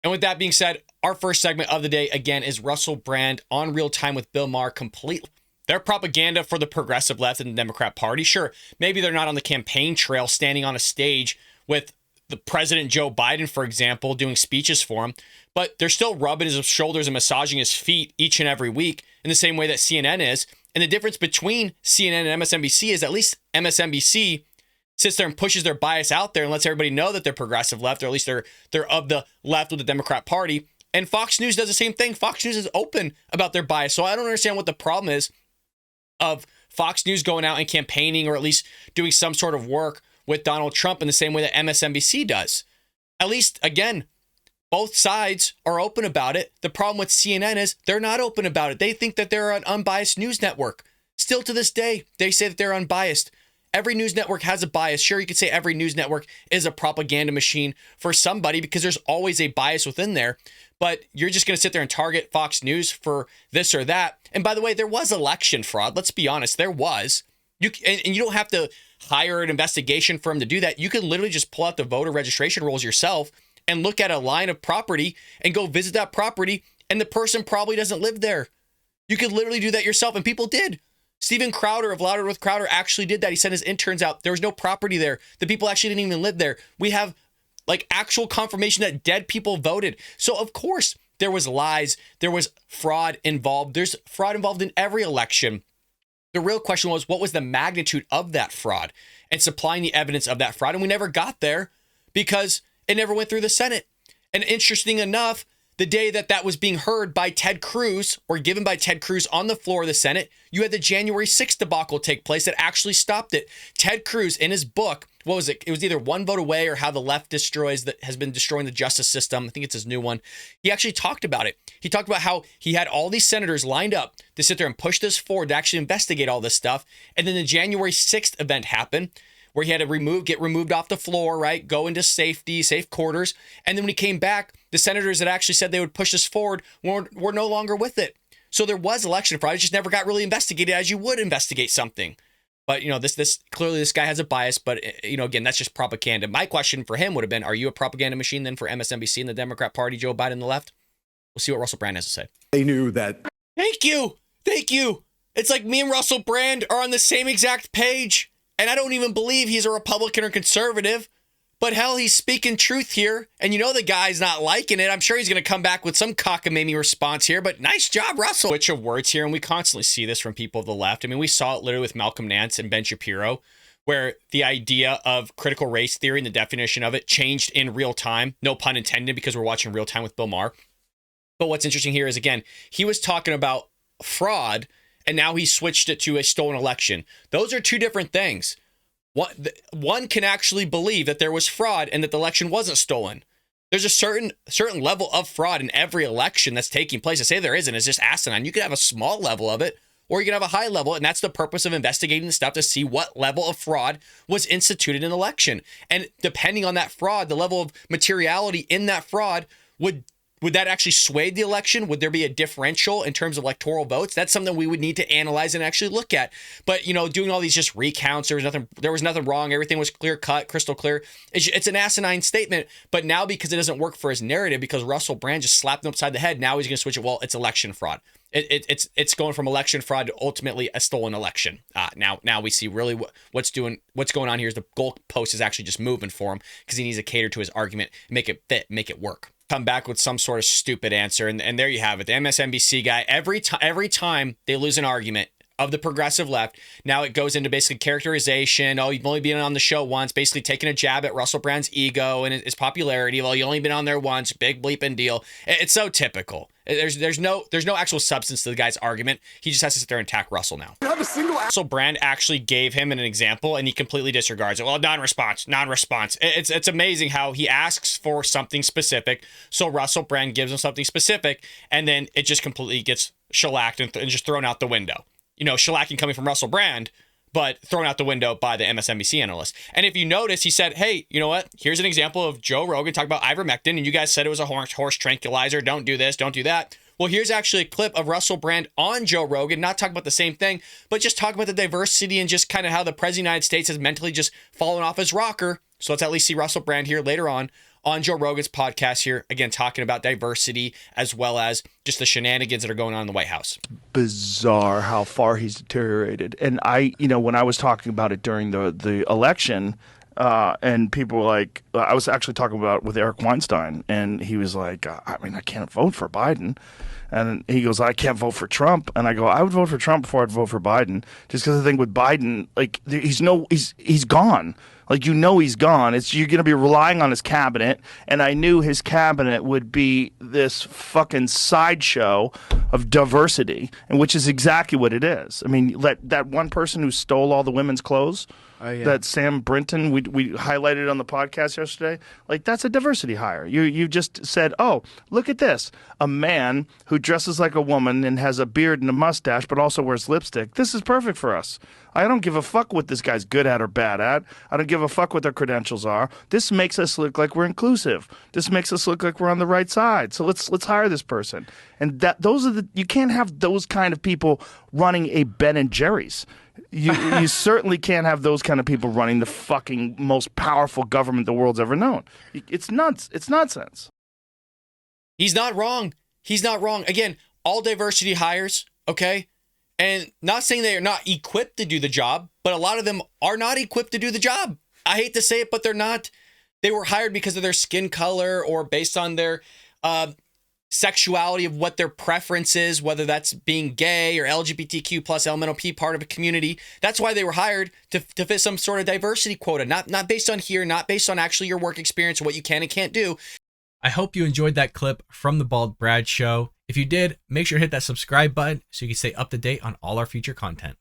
And with that being said, our first segment of the day, again, is Russell Brand on Real Time with Bill Maher completely. Their propaganda for the progressive left and the Democrat Party. Sure, maybe they're not on the campaign trail standing on a stage with the President Joe Biden, for example, doing speeches for him, but they're still rubbing his shoulders and massaging his feet each and every week in the same way that CNN is. And the difference between CNN and MSNBC is at least MSNBC sits there and pushes their bias out there and lets everybody know that they're progressive left, or at least they're of the left with the Democrat Party. And Fox News does the same thing. Fox News is open about their bias. So I don't understand what the problem is of Fox News going out and campaigning, or at least doing some sort of work with Donald Trump in the same way that MSNBC does. At least, again, both sides are open about it. The problem with CNN is they're not open about it. They think that they're an unbiased news network. Still to this day, they say that they're unbiased. Every news network has a bias. Sure, you could say every news network is a propaganda machine for somebody because there's always a bias within there. But you're just going to sit there and target Fox News for this or that. And by the way, there was election fraud. Let's be honest. There was. And you don't have to hire an investigation firm to do that. You can literally just pull out the voter registration rolls yourself and look at a line of property and go visit that property, and the person probably doesn't live there. You could literally do that yourself, and people did. Steven Crowder of Louder with Crowder actually did that. He sent his interns out. There was no property there. The people actually didn't even live there. We have like actual confirmation that dead people voted. So of course there was lies. There was fraud involved. There's fraud involved in every election. The real question was, what was the magnitude of that fraud and supplying the evidence of that fraud? And we never got there because it never went through the Senate. And interesting enough, the day that that was being heard by Ted Cruz, or given by Ted Cruz on the floor of the Senate, you had the January 6th debacle take place that actually stopped it. Ted Cruz, in his book, what was it? It was either One Vote Away or How the Left has been destroying the justice system. I think it's his new one. He actually talked about it. He talked about how he had all these senators lined up to sit there and push this forward to actually investigate all this stuff. And then the January 6th event happened, where he had to get removed off the floor, right? Go into safe quarters. And then when he came back, the senators that actually said they would push this forward were no longer with it. So there was election fraud. It just never got really investigated as you would investigate something. But, this clearly this guy has a bias. But, again, that's just propaganda. My question for him would have been, are you a propaganda machine then for MSNBC and the Democrat Party, Joe Biden and the left? We'll see what Russell Brand has to say. They knew that. Thank you. It's like me and Russell Brand are on the same exact page. And I don't even believe he's a Republican or conservative. But hell, he's speaking truth here. And the guy's not liking it. I'm sure he's going to come back with some cockamamie response here. But nice job, Russell. Switch of words here. And we constantly see this from people of the left. I mean, we saw it literally with Malcolm Nance and Ben Shapiro, where the idea of critical race theory and the definition of it changed in real time. No pun intended, because we're watching Real Time with Bill Maher. But what's interesting here is, again, he was talking about fraud, and now he switched it to a stolen election. Those are two different things. One can actually believe that there was fraud and that the election wasn't stolen. There's a certain level of fraud in every election that's taking place. To say there isn't is just asinine. You could have a small level of it, or you could have a high level, and that's the purpose of investigating the stuff, to see what level of fraud was instituted in an election. And depending on that fraud, the level of materiality in that fraud, would that actually sway the election? Would there be a differential in terms of electoral votes? That's something we would need to analyze and actually look at. But, doing all these just recounts, there was nothing wrong. Everything was clear cut, crystal clear. It's an asinine statement. But now, because it doesn't work for his narrative, because Russell Brand just slapped him upside the head, now he's going to switch it. Well, it's election fraud. It's going from election fraud to ultimately a stolen election. Now we see really what's going on here is the goalpost is actually just moving for him, because he needs to cater to his argument, make it fit, make it work. Come back with some sort of stupid answer, and there you have it. The MSNBC guy, every time they lose an argument of the progressive left, now it goes into basically characterization. Oh, you've only been on the show once, basically taking a jab at Russell Brand's ego and his popularity. Well, you only been on there once, big bleeping deal. It's so typical. There's no actual substance to the guy's argument. He just has to sit there and attack Russell now. Russell Brand actually gave him an example, and he completely disregards it. Well, non-response. It's amazing how he asks for something specific, so Russell Brand gives him something specific, and then it just completely gets shellacked and just thrown out the window. Shellacking coming from Russell Brand, but thrown out the window by the MSNBC analyst. And if you notice, he said, hey, you know what? Here's an example of Joe Rogan talking about ivermectin, and you guys said it was a horse tranquilizer. Don't do this, don't do that. Well, here's actually a clip of Russell Brand on Joe Rogan, not talking about the same thing, but just talking about the diversity and just kind of how the president of the United States has mentally just fallen off his rocker. So let's at least see Russell Brand here later on on Joe Rogan's podcast here, again, talking about diversity as well as just the shenanigans that are going on in the White House. Bizarre how far he's deteriorated. And when I was talking about it during the election, and people were like, I was actually talking about it with Eric Weinstein, and he was like, I can't vote for Biden. And he goes, I can't vote for Trump. And I go, I would vote for Trump before I'd vote for Biden. Just because I think with Biden, like, he's gone. Like, he's gone. You're going to be relying on his cabinet. And I knew his cabinet would be this fucking sideshow of diversity, and which is exactly what it is. I mean, that one person who stole all the women's clothes, that Sam Brinton, we highlighted on the podcast yesterday, like, that's a diversity hire. You just said, oh, look at this. A man who dresses like a woman and has a beard and a mustache, but also wears lipstick. This is perfect for us. I don't give a fuck what this guy's good at or bad at. I don't give a fuck what their credentials are. This makes us look like we're inclusive. This makes us look like we're on the right side. So let's hire this person. And you can't have those kind of people running a Ben and Jerry's. You certainly can't have those kind of people running the fucking most powerful government the world's ever known. It's nuts. It's nonsense. He's not wrong. He's not wrong. Again, all diversity hires, okay? And not saying they are not equipped to do the job, but a lot of them are not equipped to do the job. I hate to say it, but they're not. They were hired because of their skin color or based on their sexuality of what their preference is, whether that's being gay or LGBTQ plus elemental P part of a community. That's why they were hired to fit some sort of diversity quota, not based on here, not based on actually your work experience or what you can and can't do. I hope you enjoyed that clip from the Bald Brad Show. If you did, make sure to hit that subscribe button so you can stay up to date on all our future content.